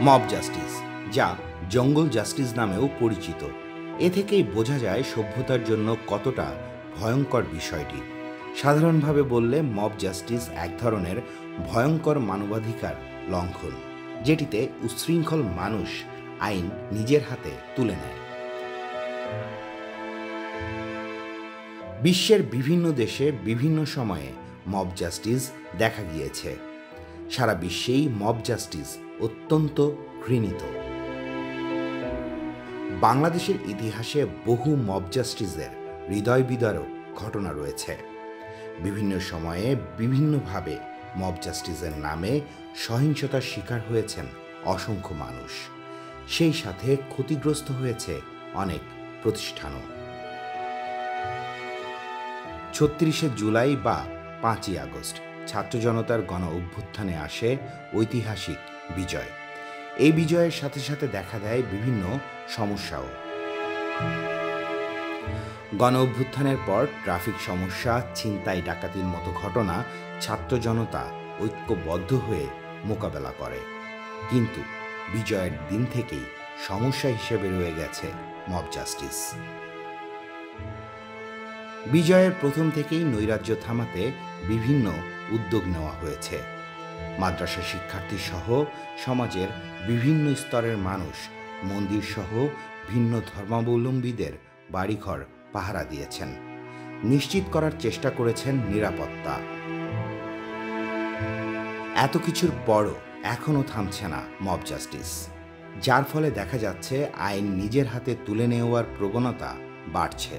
Mob justice, যা জঙ্গল justice নামেও পরিচিত, এ থেকেই বোঝা যায় সভ্যতার জন্য কতটা ভয়ঙ্কর বিষয়টি। সাধারণভাবে বললে মব জাস্টিস এক ধরনের ভয়ঙ্কর মানবাধিকার লঙ্ঘন, যেটিতে উচ্ছৃঙ্খল মানুষ আইন নিজের হাতে তুলে নেয়। বিশ্বের বিভিন্ন দেশে বিভিন্ন সময়ে মব জাস্টিস দেখা গিয়েছে। সারা বিশ্বেই মব জাস্টিস অত্যন্ত ঘৃণিত। বাংলাদেশের ইতিহাসে বহু মব জাস্টিসের হৃদয় বিদারক ঘটনা রয়েছে। বিভিন্ন সময়ে বিভিন্নভাবে মব জাস্টিসের নামে সহিংসতার শিকার হয়েছেন অসংখ্য মানুষ। সেই সাথে ক্ষতিগ্রস্ত হয়েছে অনেক প্রতিষ্ঠানও। ৩৬শে জুলাই বা ৫ই আগস্ট ছাত্র জনতার গণ অভ্যুত্থানে আসে ঐতিহাসিক বিজয়। এই বিজয়ের সাথে সাথে দেখা দেয় বিভিন্ন সমস্যাও। গণ অভ্যুত্থানের পর ট্রাফিক সমস্যা, ছিনতাই, ডাকাতির মতো ঘটনা ছাত্র জনতা ঐক্যবদ্ধ হয়ে মোকাবেলা করে। কিন্তু বিজয়ের দিন থেকেই সমস্যা হিসেবে রয়ে গেছে মব জাস্টিস। বিজয়ের প্রথম থেকেই নৈরাজ্য থামাতে বিভিন্ন উদ্যোগ নেওয়া হয়েছে। মাদ্রাসা শিক্ষার্থী সহ সমাজের বিভিন্ন স্তরের মানুষ, মন্দির সহ ভিন্ন ধর্মাবলম্বীদের বাড়িঘর পাহারা দিয়েছেন, নিশ্চিত করার চেষ্টা করেছেন নিরাপত্তা। এত কিছুর পরও এখনও থামছে না মব জাস্টিস, যার ফলে দেখা যাচ্ছে আইন নিজের হাতে তুলে নেওয়ার প্রবণতা বাড়ছে।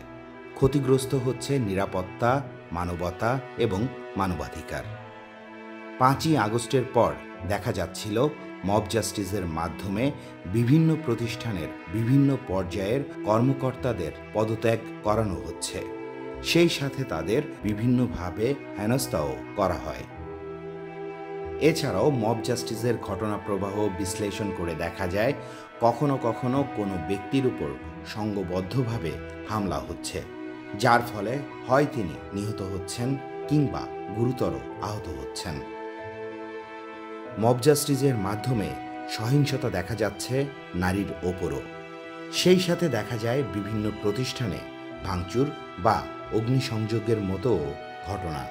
ক্ষতিগ্রস্ত হচ্ছে নিরাপত্তা, মানবতা এবং মানবাধিকার। ৫ই আগস্টের পর দেখা যাচ্ছিল মব জাস্টিসের মাধ্যমে বিভিন্ন প্রতিষ্ঠানের বিভিন্ন পর্যায়ের কর্মকর্তাদের পদত্যাগ করানো হচ্ছে। সেই সাথে তাদের বিভিন্নভাবে হেনস্থাও করা হয়। এছাড়াও মব জাস্টিসের ঘটনা প্রবাহ বিশ্লেষণ করে দেখা যায় কখনো কখনো কোনো ব্যক্তির উপর সংঘবদ্ধভাবে হামলা হচ্ছে, যার ফলে হয় তিনি নিহত হচ্ছেন কিংবা গুরুতর আহত হচ্ছেন। মব জাস্টিসের মাধ্যমে সহিংসতা দেখা যাচ্ছে নারীর ওপরও। সেই সাথে দেখা যায় বিভিন্ন প্রতিষ্ঠানে ভাঙচুর বা অগ্নিসংযোগের মতো ঘটনা।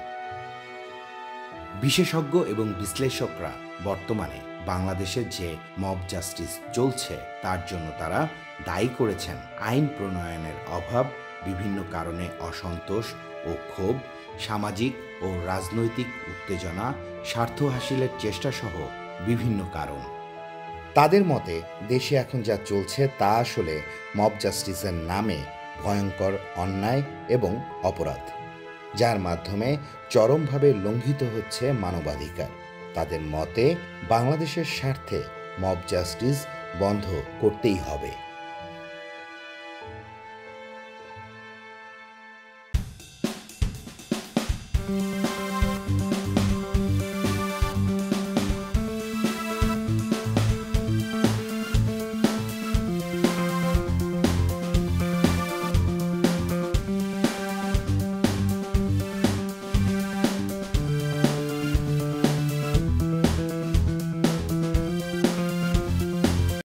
বিশেষজ্ঞ এবং বিশ্লেষকরা বর্তমানে বাংলাদেশে যে মব জাস্টিস চলছে তার জন্য তারা দায়ী করেছেন আইন প্রণয়নের অভাব, বিভিন্ন কারণে অসন্তোষ ও ক্ষোভ, সামাজিক ও রাজনৈতিক উত্তেজনা, স্বার্থ হাসিলের চেষ্টা সহ বিভিন্ন কারণ। তাদের মতে দেশে এখন যা চলছে তা আসলে মব জাস্টিসের নামে ভয়ঙ্কর অন্যায় এবং অপরাধ, যার মাধ্যমে চরমভাবে লঙ্ঘিত হচ্ছে মানবাধিকার। তাদের মতে বাংলাদেশের স্বার্থে মব জাস্টিস বন্ধ করতেই হবে।